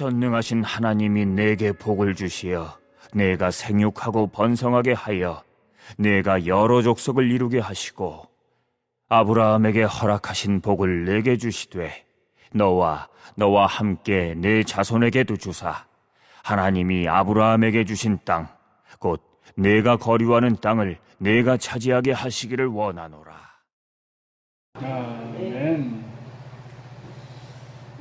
전능하신 하나님이 내게 복을 주시어 내가 생육하고 번성하게 하여 내가 여러 족속을 이루게 하시고 아브라함에게 허락하신 복을 내게 주시되 너와 함께 내 자손에게도 주사 하나님이 아브라함에게 주신 땅 곧 내가 거류하는 땅을 내가 차지하게 하시기를 원하노라. 아멘.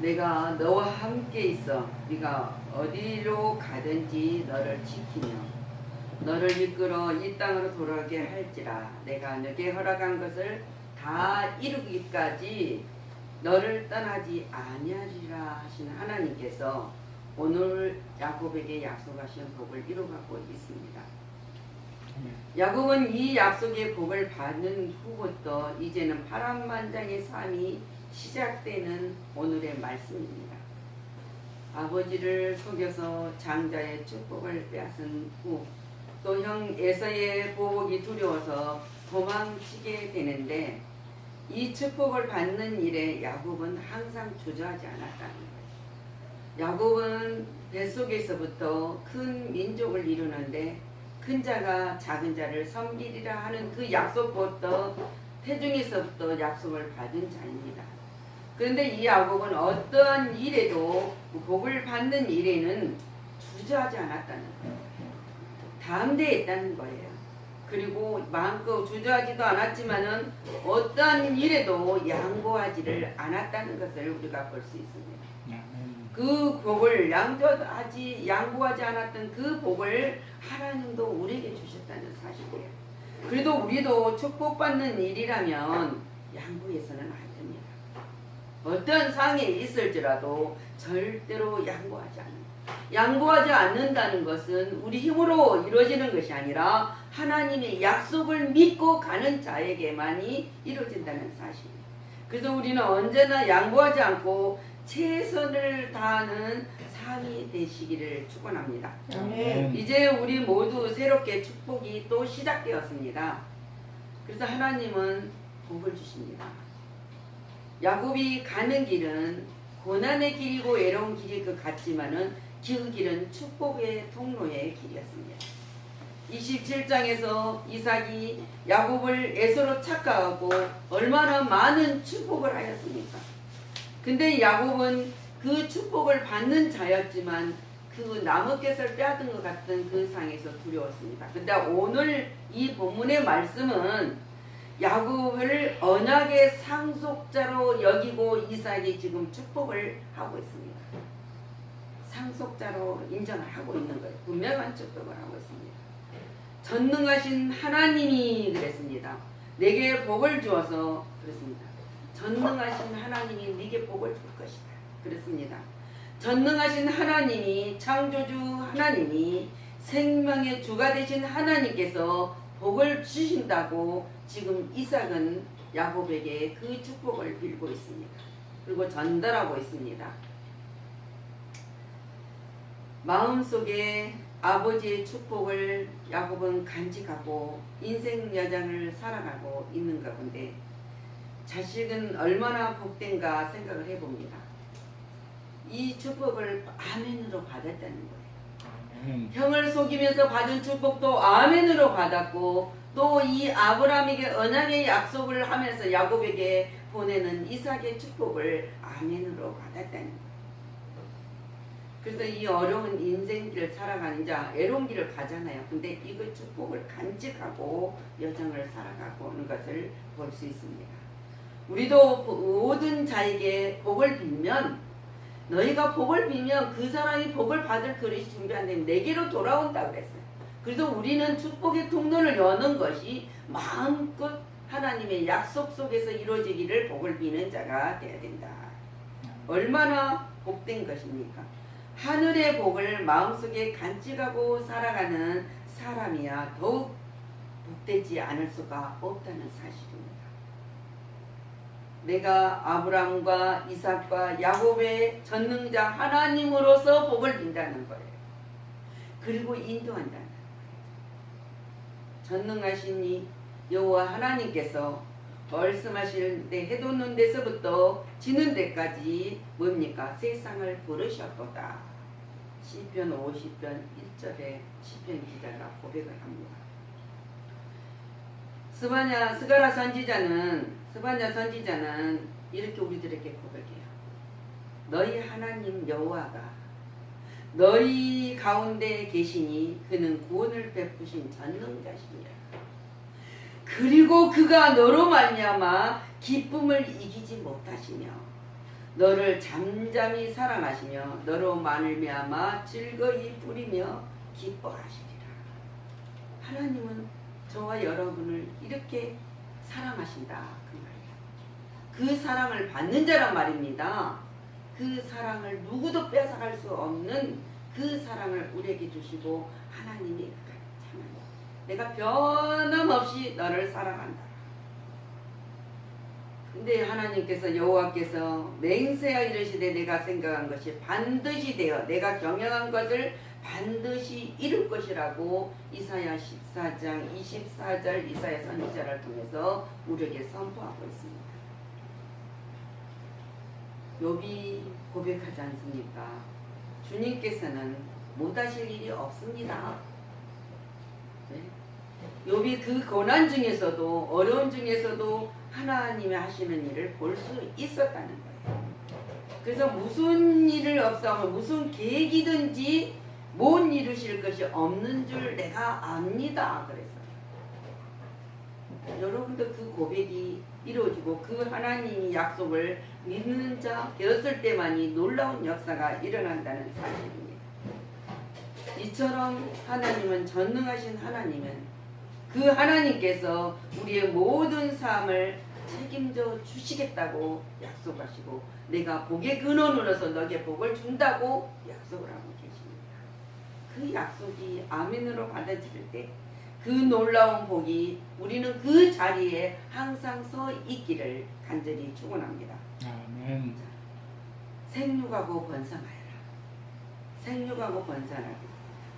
내가 너와 함께 있어 네가 어디로 가든지 너를 지키며 너를 이끌어 이 땅으로 돌아오게 할지라. 내가 너게 허락한 것을 다 이루기까지 너를 떠나지 아니하리라 하신 하나님께서 오늘 야곱에게 약속하신 복을 이루어가고 있습니다. 야곱은 이 약속의 복을 받는 후부터 이제는 파란만장의 삶이 시작되는 오늘의 말씀입니다. 아버지를 속여서 장자의 축복을 빼앗은 후 또 형 에사의 보복이 두려워서 도망치게 되는데 이 축복을 받는 일에 야곱은 항상 주저하지 않았다는 거예요. 야곱은 뱃속에서부터 큰 민족을 이루는데 큰 자가 작은 자를 섬기리라 하는 그 약속부터 태중에서부터 약속을 받은 자입니다. 그런데 이 야곱은 어떠한 일에도 복을 받는 일에는 주저하지 않았다는 거예요. 담대했다는 거예요. 그리고 마음껏 주저하지도 않았지만은 어떠한 일에도 양보하지를 않았다는 것을 우리가 볼 수 있습니다. 그 복을 양보하지 않았던 그 복을 하나님도 우리에게 주셨다는 사실이에요. 그래도 우리도 축복받는 일이라면 양보해서는 안 됩니다. 어떤 상황에 있을지라도 절대로 양보하지 않는다는 것은 우리 힘으로 이루어지는 것이 아니라 하나님의 약속을 믿고 가는 자에게만이 이루어진다는 사실이에요. 그래서 우리는 언제나 양보하지 않고 최선을 다하는 삶이 되시기를 축원합니다. 이제 우리 모두 새롭게 축복이 또 시작되었습니다. 그래서 하나님은 복을 주십니다. 야곱이 가는 길은 고난의 길이고 외로운 길이 같지만은 그 길은 축복의 통로의 길이었습니다. 27장에서 이삭이 야곱을 에서로 착각하고 얼마나 많은 축복을 하였습니까? 근데 야곱은 그 축복을 받는 자였지만 그 나무깃을 빼앗은 것 같은 그 상에서 두려웠습니다. 근데 오늘 이 본문의 말씀은 야곱을 언약의 상속자로 여기고 이삭이 지금 축복을 하고 있습니다. 상속자로 인정을 하고 있는 거예요. 분명한 축복을 하고 있습니다. 전능하신 하나님이 그랬습니다. 내게 복을 주어서 그랬습니다. 전능하신 하나님이 네게 복을 줄 것이다. 그랬습니다. 전능하신 하나님이 창조주 하나님이 생명의 주가 되신 하나님께서 복을 주신다고 지금 이삭은 야곱에게 그 축복을 빌고 있습니다. 그리고 전달하고 있습니다. 마음속에 아버지의 축복을 야곱은 간직하고 인생 여정을 살아가고 있는 가운데 자식은 얼마나 복된가 생각을 해봅니다. 이 축복을 아멘으로 받았다는 거예요. 형을 속이면서 받은 축복도 아멘으로 받았고 또 이 아브라함에게 언약의 약속을 하면서 야곱에게 보내는 이삭의 축복을 아멘으로 받았다는 거예요. 그래서 이 어려운 인생길을 살아가는 자 애로운 길을 가잖아요. 근데 이거 축복을 간직하고 여정을 살아가고 오는 것을 볼 수 있습니다. 우리도 모든 자에게 복을 빌면 너희가 복을 빌면 그 사람이 복을 받을 그릇이 준비한다면 내게로 돌아온다고 그랬어요. 그래서 우리는 축복의 통로를 여는 것이 마음껏 하나님의 약속 속에서 이루어지기를 복을 비는 자가 되어야 된다. 얼마나 복된 것입니까? 하늘의 복을 마음속에 간직하고 살아가는 사람이야 더욱 복되지 않을 수가 없다는 사실입니다. 내가 아브라함과 이삭과 야곱의 전능자 하나님으로서 복을 빈다는 거예요. 그리고 인도한다는 거예요. 전능하신 이 여호와 하나님께서 말씀하실 때 해돋는 데서부터 지는 데까지 뭡니까? 세상을 부르셨도다. 시편 50편 1절에 시편 기자가 고백을 합니다. 스바냐 선지자는 이렇게 우리들에게 고백해요. 너희 하나님 여호와가 너희 가운데 계시니 그는 구원을 베푸신 전능자시니라. 그리고 그가 너로 말미암아 기쁨을 이기지 못하시며 너를 잠잠히 사랑하시며 너로 말미암아 즐거이 부리며 기뻐하시리라. 하나님은 저와 여러분을 이렇게 사랑하신다 그 말이에요. 그 사랑을 받는 자란 말입니다. 그 사랑을 누구도 뺏어갈 수 없는 그 사랑을 우리에게 주시고 하나님이 참아요. 내가 변함없이 너를 사랑한다. 근데 하나님께서 여호와께서 맹세하여 이르시되 내가 생각한 것이 반드시 되어 내가 경영한 것을 반드시 이룰 것이라고 이사야 14장 24절 이사야 선지자를 통해서 우리에게 선포하고 있습니다. 욥이 고백하지 않습니까? 주님께서는 못하실 일이 없습니다. 네? 욥이 그 고난 중에서도 어려운 중에서도 하나님이 하시는 일을 볼 수 있었다는 거예요. 그래서 무슨 일을 없사오면 무슨 계획이든지 못 이루실 것이 없는 줄 내가 압니다. 그래서 여러분도 그 고백이 이루어지고 그 하나님이 약속을 믿는 자 되었을 때만이 놀라운 역사가 일어난다는 사실입니다. 이처럼 하나님은 전능하신 하나님은 그 하나님께서 우리의 모든 삶을 책임져 주시겠다고 약속하시고 내가 복의 근원으로서 너에게 복을 준다고 약속을 하고 계십니다. 그 약속이 아멘으로 받아들일 때 그 놀라운 복이 우리는 그 자리에 항상 서 있기를 간절히 축원합니다. 아멘. 생육하고 번성하여라. 생육하고 번성하라.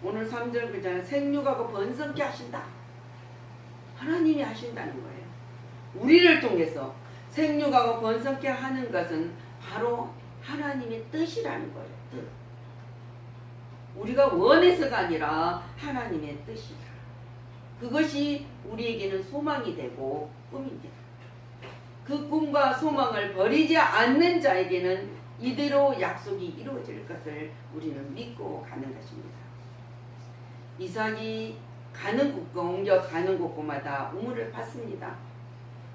오늘 3절 글자는 생육하고 번성케 하신다. 하나님이 하신다는 거예요. 우리를 통해서 생육하고 번성케 하는 것은 바로 하나님의 뜻이라는 거예요. 뜻. 우리가 원해서가 아니라 하나님의 뜻이다. 그것이 우리에게는 소망이 되고 꿈입니다. 그 꿈과 소망을 버리지 않는 자에게는 이대로 약속이 이루어질 것을 우리는 믿고 가는 것입니다. 이삭이 가는 곳과 옮겨 가는 곳마다 우물을 팠습니다.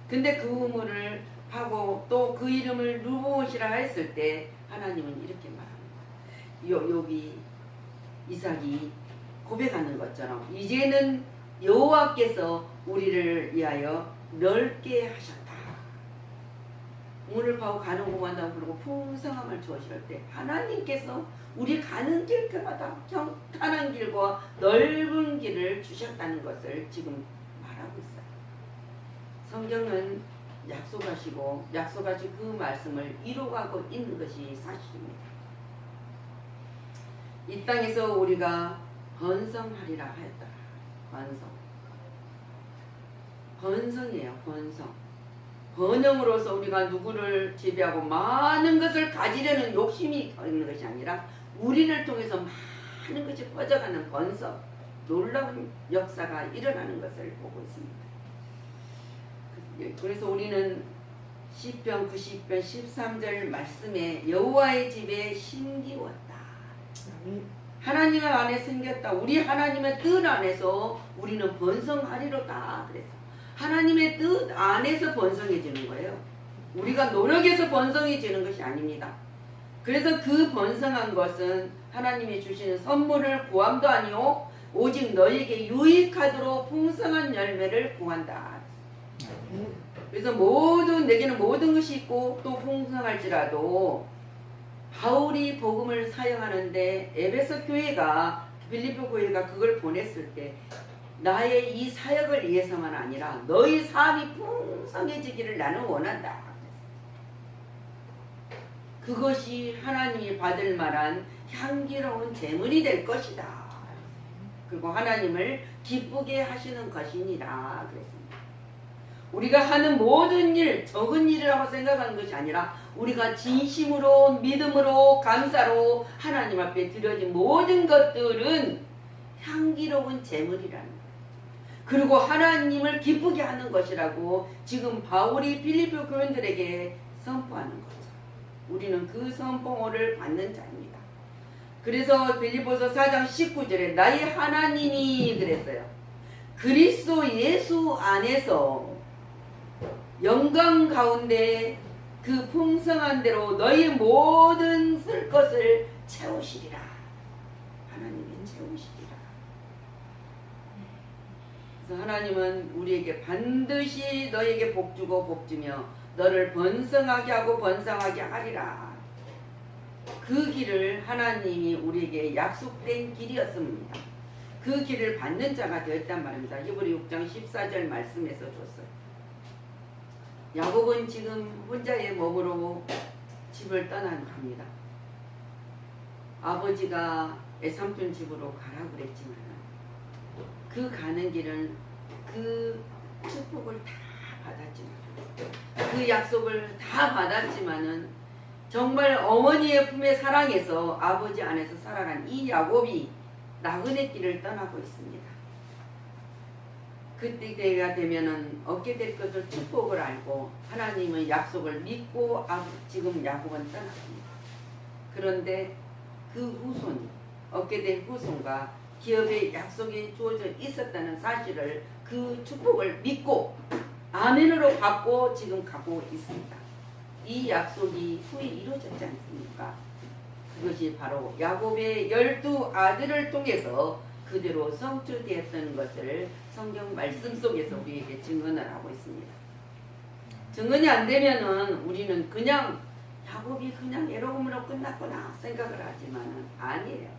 근데 그 우물을 파고 또 그 이름을 르브온이라 했을 때 하나님은 이렇게 말합니다. 여기 이삭이 고백하는 것처럼 이제는 여호와께서 우리를 위하여 넓게 하셨다. 우물을 파고 가는 곳마다 그러고 풍성함을 주어실 때 하나님께서 우리 가는 길마다 평탄한 길과 넓은 길을 주셨다는 것을 지금 말하고 있어요. 성경은 약속하시고 약속하신 그 말씀을 이루어가고 있는 것이 사실입니다. 이 땅에서 우리가 번성하리라 하였더라. 번성이에요. 번성. 번영으로서 우리가 누구를 지배하고 많은 것을 가지려는 욕심이 있는 것이 아니라 우리를 통해서 많은 것이 퍼져가는 번성, 놀라운 역사가 일어나는 것을 보고 있습니다. 그래서 우리는 시편 90편 13절 말씀에 여호와의 집에 심기웠다. 하나님 안에 생겼다. 우리 하나님의 뜻 안에서 우리는 번성하리로다. 그래서 하나님의 뜻 안에서 번성해지는 거예요. 우리가 노력해서 번성해지는 것이 아닙니다. 그래서 그 번성한 것은 하나님이 주시는 선물을 구함도 아니오 오직 너에게 유익하도록 풍성한 열매를 구한다. 그래서 내게는 모든 것이 있고 또 풍성할지라도 바울이 복음을 사용하는데 에베소 교회가 빌립보 교회가 그걸 보냈을 때 나의 이 사역을 위해서만 아니라 너희 삶이 풍성해지기를 나는 원한다. 그것이 하나님이 받을 만한 향기로운 제물이 될 것이다. 그리고 하나님을 기쁘게 하시는 것이니라 그랬습니다. 우리가 하는 모든 일, 적은 일이라고 생각하는 것이 아니라 우리가 진심으로 믿음으로 감사로 하나님 앞에 드려진 모든 것들은 향기로운 제물이라는 거예요. 그리고 하나님을 기쁘게 하는 것이라고 지금 바울이 빌립보 교인들에게 선포하는 거죠. 우리는 그 선포를 받는 자입니다. 그래서 빌립보서 4장 19절에 나의 하나님이 그랬어요. 그리스도 예수 안에서 영광 가운데 그 풍성한 대로 너희 모든 쓸 것을 채우시리라. 하나님이 채우시리라. 그래서 하나님은 우리에게 반드시 너에게 복주고 복주며 너를 번성하게 하고 번성하게 하리라. 그 길을 하나님이 우리에게 약속된 길이었습니다. 그 길을 받는 자가 되었단 말입니다. 히브리 6장 14절 말씀에서 줬어요. 야곱은 지금 혼자의 몸으로 집을 떠나갑니다. 아버지가 애삼촌 집으로 가라고 그랬지만 그 가는 길은 그 축복을 다 받았지만 그 약속을 다 받았지만은 정말 어머니의 품에 사랑해서 아버지 안에서 살아간 이 야곱이 나그네 길을 떠나고 있습니다. 그때가 되면은 얻게 될 것을 축복을 알고 하나님의 약속을 믿고 지금 야곱은 떠나갑니다. 그런데 그 후손이 얻게 될 후손과 기업의 약속이 주어져 있었다는 사실을 그 축복을 믿고 아멘으로 받고 지금 가고 있습니다. 이 약속이 후에 이루어졌지 않습니까? 그것이 바로 야곱의 12아들을 통해서 그대로 성취되었던 것을 성경 말씀 속에서 우리에게 증언을 하고 있습니다. 증언이 안 되면은 우리는 그냥 야곱이 그냥 애로움으로 끝났구나 생각을 하지만은 아니에요.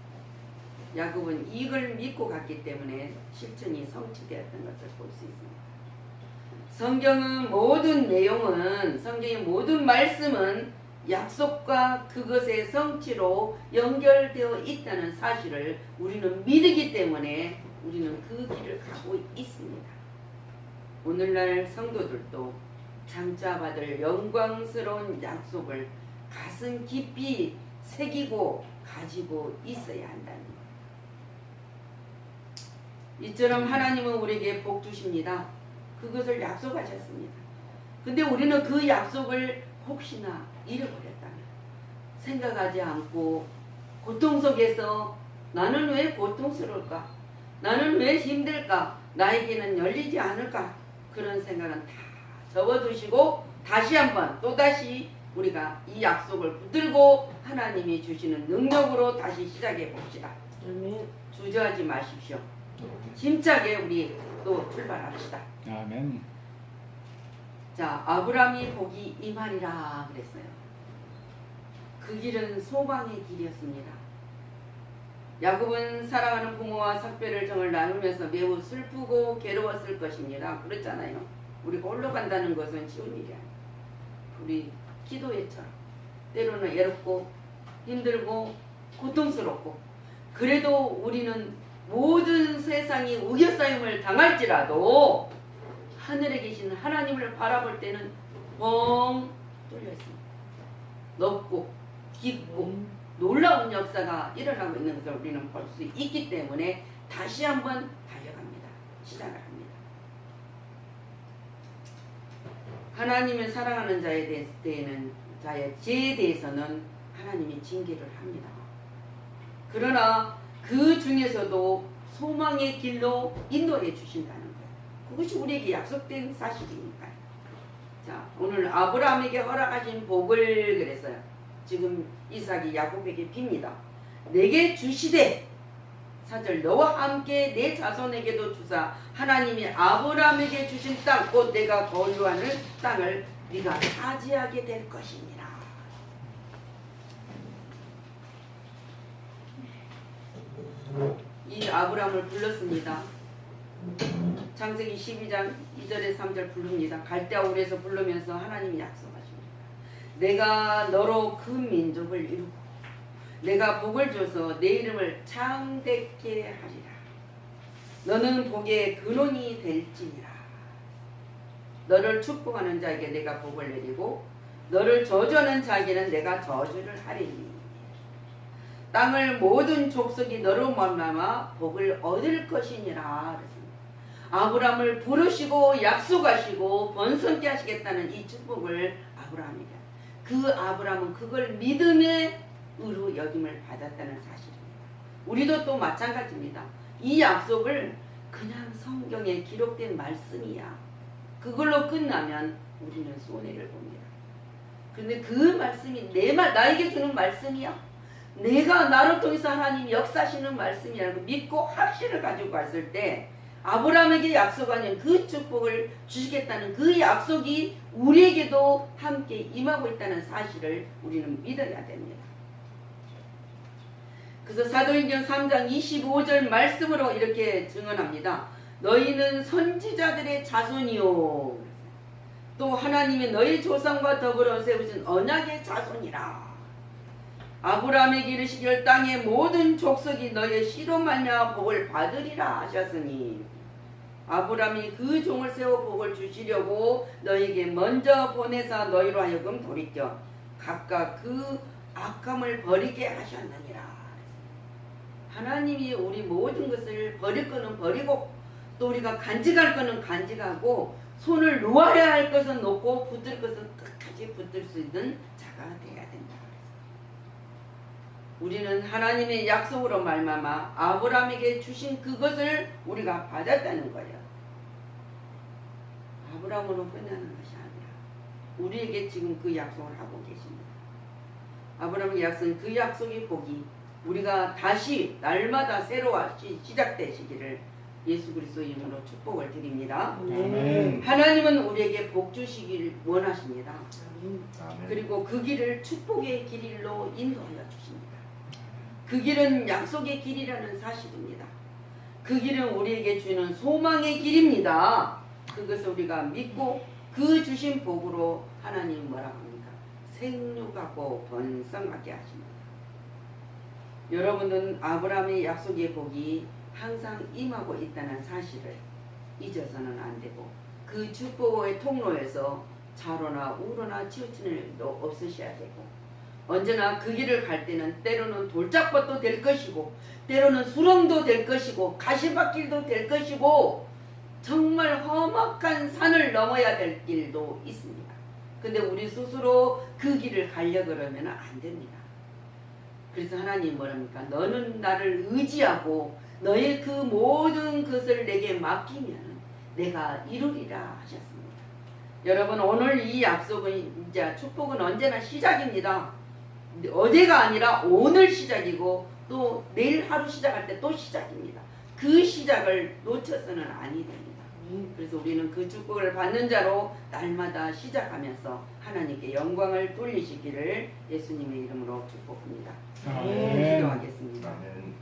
야곱은 이걸 믿고 갔기 때문에 실천이 성취되었던 것을 볼 수 있습니다. 성경은 모든 내용은 성경의 모든 말씀은 약속과 그것의 성취로 연결되어 있다는 사실을 우리는 믿기 때문에 우리는 그 길을 가고 있습니다. 오늘날 성도들도 장차 받을 영광스러운 약속을 가슴 깊이 새기고 가지고 있어야 한다는 것. 이처럼 하나님은 우리에게 복 주십니다. 그것을 약속하셨습니다. 근데 우리는 그 약속을 혹시나 잃어버렸다면 생각하지 않고 고통 속에서 나는 왜 고통스러울까? 나는 왜 힘들까? 나에게는 열리지 않을까? 그런 생각은 다 접어두시고 다시 한번 또다시 우리가 이 약속을 붙들고 하나님이 주시는 능력으로 다시 시작해 봅시다. 주저하지 마십시오. 힘차게 우리 또 출발합시다. 아멘. 자, 아브라함이 복이 임하리라 그랬어요. 그 길은 소망의 길이었습니다. 야곱은 사랑하는 부모와 삭별을 정을 나누면서 매우 슬프고 괴로웠을 것입니다. 그렇잖아요. 우리가 홀로 간다는 것은 쉬운 일이 아니에요. 우리 기도회처럼 때로는 외롭고 힘들고 고통스럽고 그래도 우리는 모든 세상이 우겨싸임을 당할지라도 하늘에 계신 하나님을 바라볼 때는 뻥 뚫려 있습니다. 넓고 깊고 놀라운 역사가 일어나고 있는 것을 우리는 볼 수 있기 때문에 다시 한번 달려갑니다. 시작을 합니다. 하나님을 사랑하는 자에 대해서는 하나님이 징계를 합니다. 그러나 그 중에서도 소망의 길로 인도해 주신다는 거예요. 그것이 우리에게 약속된 사실이니까요. 자, 오늘 아브라함에게 허락하신 복을 그랬어요. 지금 이삭이 야곱에게 빕니다. 내게 주시되 4절 너와 함께 내 자손에게도 주사 하나님이 아브라함에게 주신 땅 곧 내가 거류하는 땅을 네가 차지하게 될 것이니라. 이 아브라함을 불렀습니다. 창세기 12장 2절에 3절 부릅니다. 갈대아울에서 부르면서 하나님이 약속하십니다. 내가 너로 그 민족을 이루고 내가 복을 줘서 내 이름을 창대케 하리라. 너는 복의 근원이 될지니라. 너를 축복하는 자에게 내가 복을 내리고 너를 저주하는 자에게는 내가 저주를 하리니 땅을 모든 족속이 너로 말미암아 복을 얻을 것이니라. 아브라함을 부르시고 약속하시고 번성케 하시겠다는 이 축복을 아브라함에게, 그 아브라함은 그걸 믿음의 의로 여김을 받았다는 사실입니다. 우리도 또 마찬가지입니다. 이 약속을 그냥 성경에 기록된 말씀이야, 그걸로 끝나면 우리는 손해를 봅니다. 그런데 그 말씀이 나에게 주는 말씀이야, 내가 나를 통해서 하나님 역사하시는 말씀이라고 믿고 확신을 가지고 갔을 때 아브라함에게 약속하는 그 축복을 주시겠다는 그 약속이 우리에게도 함께 임하고 있다는 사실을 우리는 믿어야 됩니다. 그래서 사도행전 3장 25절 말씀으로 이렇게 증언합니다. 너희는 선지자들의 자손이요 또 하나님이 너희 조상과 더불어 세우신 언약의 자손이라. 아브라함에게 이르시기를 땅의 모든 족속이 너희의 씨로 말미암아 복을 받으리라 하셨으니 아브라함이 그 종을 세워 복을 주시려고 너희에게 먼저 보내사 너희로 하여금 돌이켜 각각 그 악함을 버리게 하셨느니라. 하나님이 우리 모든 것을 버릴 거는 버리고 또 우리가 간직할 거는 간직하고 손을 놓아야 할 것은 놓고 붙들 것은 끝까지 붙들 수 있는 자가 되어야 된다. 우리는 하나님의 약속으로 말미암아 아브라함에게 주신 그것을 우리가 받았다는 거예요. 아브라함으로 끝나는 것이 아니라 우리에게 지금 그 약속을 하고 계십니다. 아브라함의 약속은 그 약속의 복이 우리가 다시 날마다 새로워 시작되시기를 예수 그리스도의 이름으로 축복을 드립니다. 아멘. 하나님은 우리에게 복 주시기를 원하십니다. 아멘. 그리고 그 길을 축복의 길로 인도하여 주십니다. 그 길은 약속의 길이라는 사실입니다. 그 길은 우리에게 주는 소망의 길입니다. 그것을 우리가 믿고 그 주신 복으로 하나님 뭐라고 합니까? 생육하고 번성하게 하십니다. 여러분은 아브라함의 약속의 복이 항상 임하고 있다는 사실을 잊어서는 안 되고 그 축복의 통로에서 좌로나 우로나 치우치는 일도 없으셔야 되고 언제나 그 길을 갈 때는 때로는 돌짝밭도 될 것이고 때로는 수렁도 될 것이고 가시밭길도 될 것이고 정말 험악한 산을 넘어야 될 길도 있습니다. 근데 우리 스스로 그 길을 가려고 그러면 안 됩니다. 그래서 하나님 뭐랍니까? 너는 나를 의지하고 너의 그 모든 것을 내게 맡기면 내가 이루리라 하셨습니다. 여러분 오늘 이 약속은 이제 축복은 언제나 시작입니다. 어제가 아니라 오늘 시작이고 또 내일 하루 시작할 때 또 시작입니다. 그 시작을 놓쳐서는 아니 됩니다. 그래서 우리는 그 축복을 받는 자로 날마다 시작하면서 하나님께 영광을 돌리시기를 예수님의 이름으로 축복합니다. 아멘. 기도하겠습니다. 아멘.